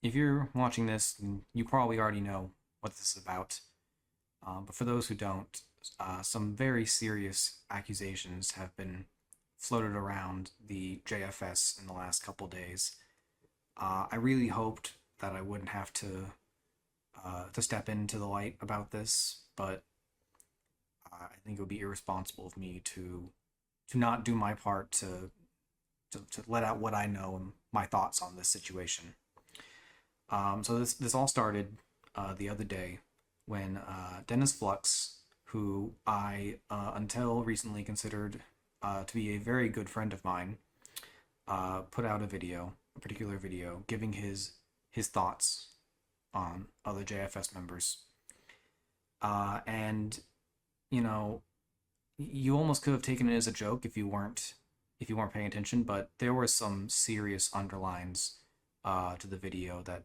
if you're watching this, you probably already know what this is about. But for those who don't, some very serious accusations have been floated around the JFS in the last couple days. I really hoped that I wouldn't have to step into the light about this, but I think it would be irresponsible of me to not do my part to let out what I know and my thoughts on this situation. So this all started the other day when Dennis Flux, who I until recently considered to be a very good friend of mine, put out a particular video, giving his thoughts on other JFS members. And you know, you almost could have taken it as a joke if you weren't paying attention, but there were some serious underlines to the video that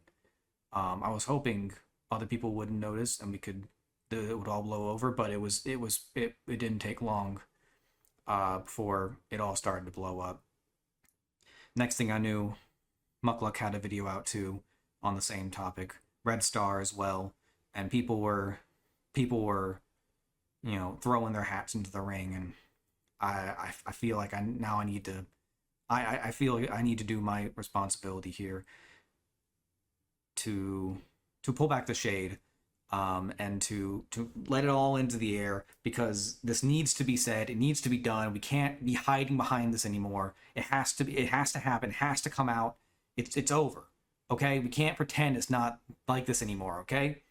I was hoping other people wouldn't notice and it would all blow over, but it didn't take long before it all started to blow up. Next thing I knew, Mukluk had a video out too on the same topic, Red Star as well, and people were throwing their hats into the ring, and I feel like I need to I feel like I need to do my responsibility here to pull back the shade, and to let it all into the air, because this needs to be said. It needs to be done. We can't be hiding behind this anymore. It has to happen. It has to come out. It's over. Okay? We can't pretend it's not like this anymore, okay?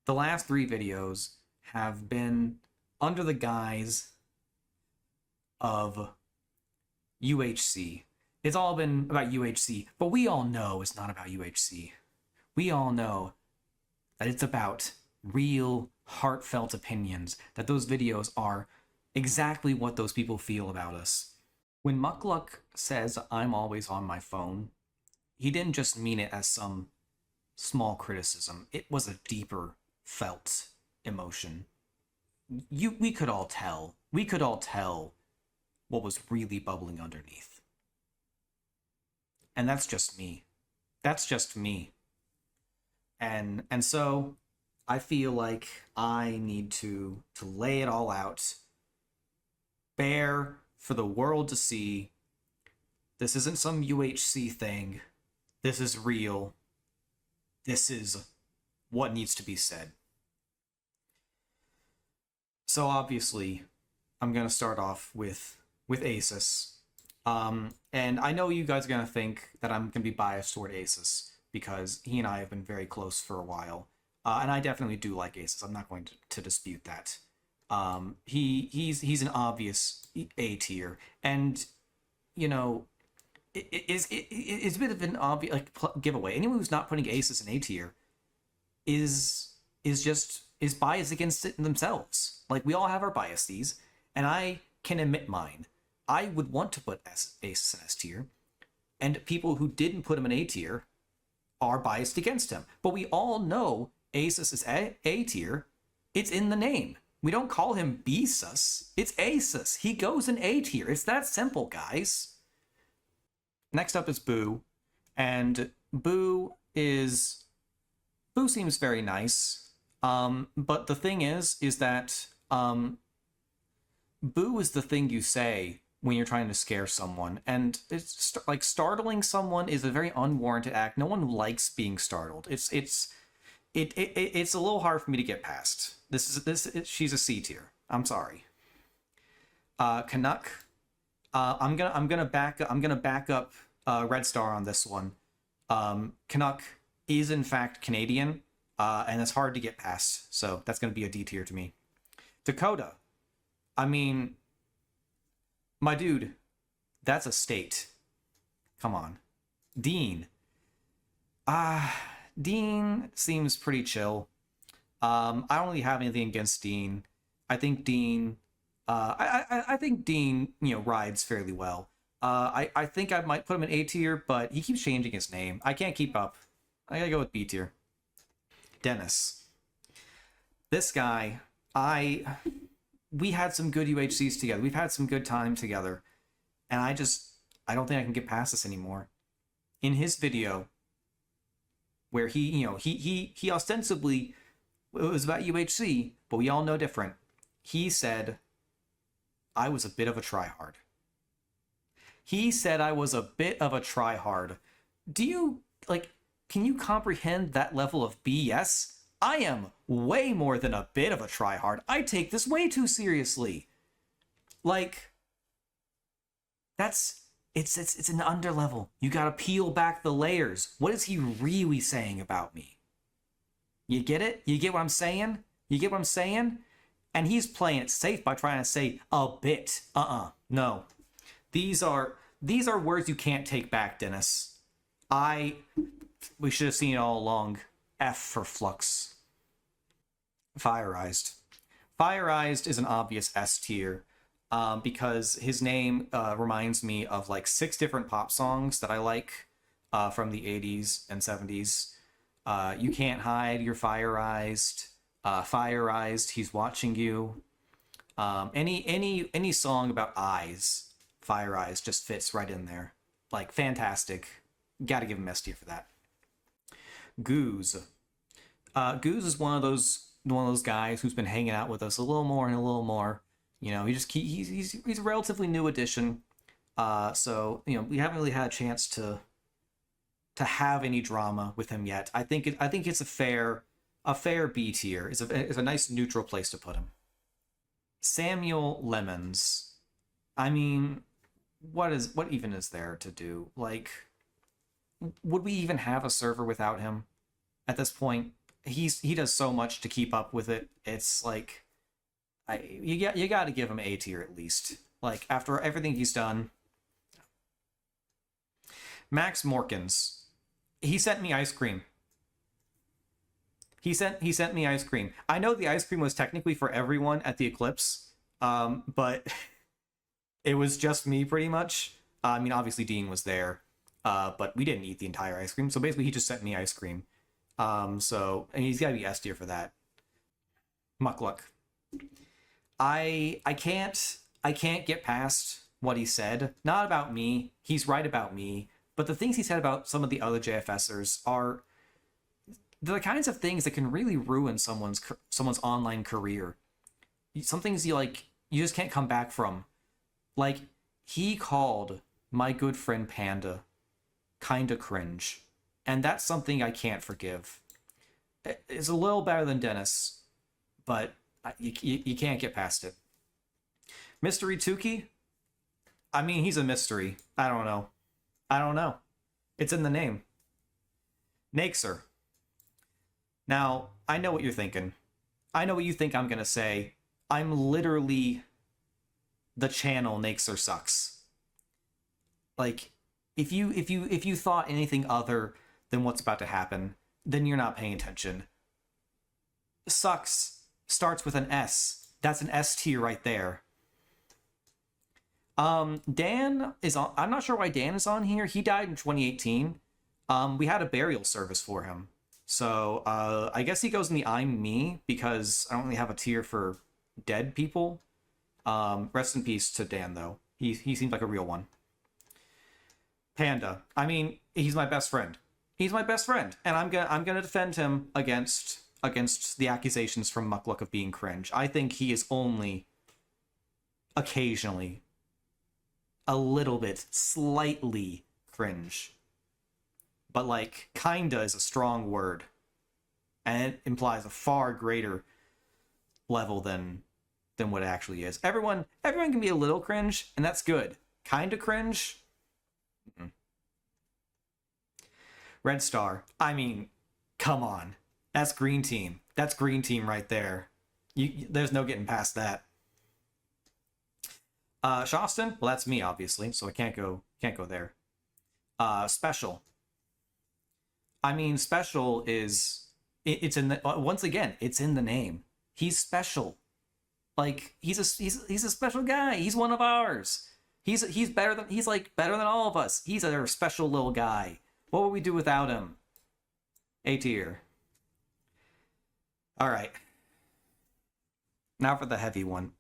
The last 3 videos have been under the guise of UHC. It's all been about UHC, but we all know it's not about UHC. We all know that it's about real, heartfelt opinions, that those videos are exactly what those people feel about us. When Mukluk says, "I'm always on my phone," he didn't just mean it as some small criticism. It was a deeper felt emotion. We could all tell. We could all tell what was really bubbling underneath. And that's just me. That's just me. And so I feel like I need to lay it all out, bare for the world to see. This isn't some UHC thing. This is real. This is what needs to be said. So obviously, I'm gonna start off with Asus. And I know you guys are gonna think that I'm gonna be biased toward Asus because he and I have been very close for a while, and I definitely do like Asus. I'm not going to dispute that. He's an obvious A tier, and you know, it's a bit of an obvious giveaway. Anyone who's not putting Asus in A tier is biased against it themselves. Like, we all have our biases, and I can admit mine. I would want to put Asus in S tier, and people who didn't put him in A tier are biased against him. But we all know Asus is A tier. It's in the name. We don't call him B-sus. It's Asus. He goes in A tier. It's that simple, guys. Next up is Boo, and Boo seems very nice. But the thing is that Boo is the thing you say when you're trying to scare someone, and it's like startling someone is a very unwarranted act. No one likes being startled. It's a little hard for me to get past. She's a C tier. I'm sorry. Canuck. I'm gonna back up Red Star on this one. Canuck is in fact Canadian, and it's hard to get past, so that's gonna be a D tier to me. Dakota. I mean, my dude, that's a state. Come on. Dean. Dean seems pretty chill. I don't really have anything against Dean. I think Dean, I think Dean, rides fairly well. I think I might put him in A tier, but he keeps changing his name. I can't keep up. I gotta go with B tier. Dennis. This guy, we had some good UHCs together. We've had some good time together. And I don't think I can get past this anymore. In his video, where he ostensibly, it was about UHC, but we all know different. He said I was a bit of a tryhard. He said I was a bit of a tryhard. Do you like? Can you comprehend that level of BS? I am way more than a bit of a tryhard. I take this way too seriously. Like, that's it's an underlevel. You gotta peel back the layers. What is he really saying about me? You get it? You get what I'm saying? You get what I'm saying? And he's playing it safe by trying to say a bit. No. These are words you can't take back, Dennis. We should have seen it all along. F for Flux. Fireized. Fireized is an obvious S tier. Because his name reminds me of like 6 different pop songs that I like from the 80s and 70s. You Can't Hide, You're Fireized, Fireized, He's Watching You. Any song about eyes, Fireized just fits right in there. Like, fantastic. Gotta give him S tier for that. Goose. Goose is one of those guys who's been hanging out with us a little more and a little more. You know, he's a relatively new addition, so we haven't really had a chance to have any drama with him yet. I think it's a fair B tier. It's a nice neutral place to put him. Samuel Lemons. I mean, what even is there to do? Like, would we even have a server without him at this point? He does so much to keep up with it. It's like, you got to give him A tier at least. Like, after everything he's done. Max Morkins. He sent me ice cream. He sent me ice cream. I know the ice cream was technically for everyone at the Eclipse, but it was just me pretty much. I mean, obviously Dean was there, but we didn't eat the entire ice cream. So basically, he just sent me ice cream. And he's got to be S tier for that. Muckluck. I can't get past what he said. Not about me. He's right about me. But the things he said about some of the other JFSers are the kinds of things that can really ruin someone's online career. Some things you just can't come back from. Like, he called my good friend Panda kinda cringe. And that's something I can't forgive. It's a little better than Dennis, but you can't get past it. Mystery Tukey? I mean, he's a mystery. I don't know. It's in the name. Naxer. Now, I know what you're thinking. I know what you think I'm going to say. I'm literally the channel Naxer sucks. Like, if you thought anything other than what's about to happen, then you're not paying attention. Sucks starts with an S. That's an S tier right there. Dan is on. I'm not sure why Dan is on here. He died in 2018. We had a burial service for him. So I guess he goes in the I'm me because I don't really have a tier for dead people. Rest in peace to Dan though. He seems like a real one. Panda. I mean, he's my best friend. He's my best friend, and I'm gonna defend him against the accusations from Muckluck of being cringe. I think he is only occasionally a little bit, slightly cringe. But like, kinda is a strong word. And it implies a far greater level than what it actually is. Everyone can be a little cringe, and that's good. Kinda cringe? Mm-mm. Red Star. I mean, come on. That's Green Team. That's Green Team right there. There's no getting past that. Shoston, well, that's me, obviously, so I can't go there. Special. I mean, special is it's in the once again, it's in the name. He's special. Like, he's a special guy. He's one of ours. He's better than all of us. He's a special little guy. What would we do without him? A tier. All right. Now for the heavy one.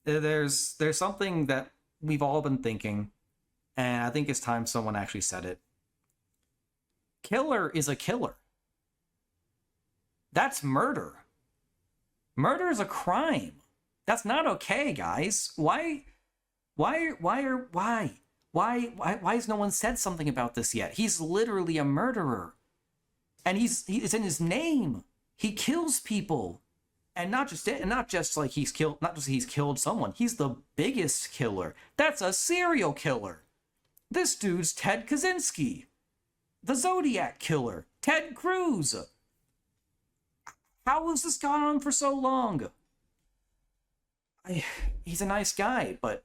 There's something that we've all been thinking, and I think it's time someone actually said it. Killer is a killer. That's murder. Murder is a crime. That's not okay, guys. Why has no one said something about this yet? He's literally a murderer. And it's in his name. He kills people. And not just like he's killed someone. He's the biggest killer. That's a serial killer. This dude's Ted Kaczynski. The Zodiac killer. Ted Cruz. How has this gone on for so long? He's a nice guy, but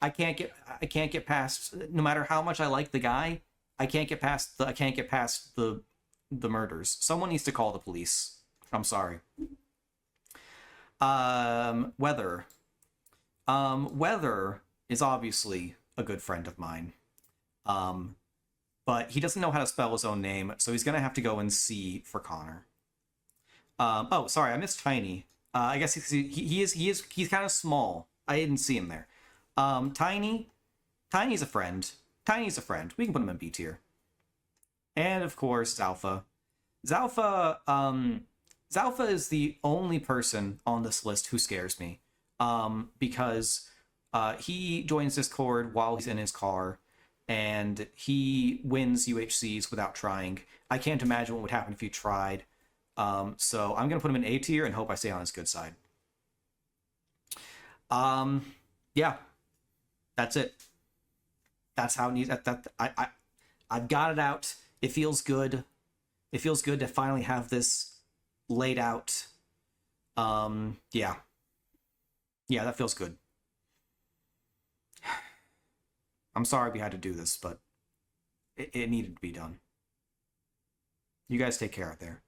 I can't get past, no matter how much I like the guy, I can't get past the murders. Someone needs to call the police. I'm sorry. Weather. Weather is obviously a good friend of mine. But he doesn't know how to spell his own name, so he's gonna have to go and see for Connor. Oh, sorry, I missed Tiny. I guess he's kind of small. I didn't see him there. Tiny's a friend. Tiny's a friend. We can put him in B tier. And of course, Zalfa. Zalfa is the only person on this list who scares me. Because he joins Discord while he's in his car, and he wins UHCs without trying. I can't imagine what would happen if he tried. So I'm gonna put him in A tier and hope I stay on his good side. Yeah, that's it. That's how it needs. I've got it out. It feels good. It feels good to finally have this laid out. Yeah, that feels good. I'm sorry we had to do this, but it needed to be done. You guys take care out there.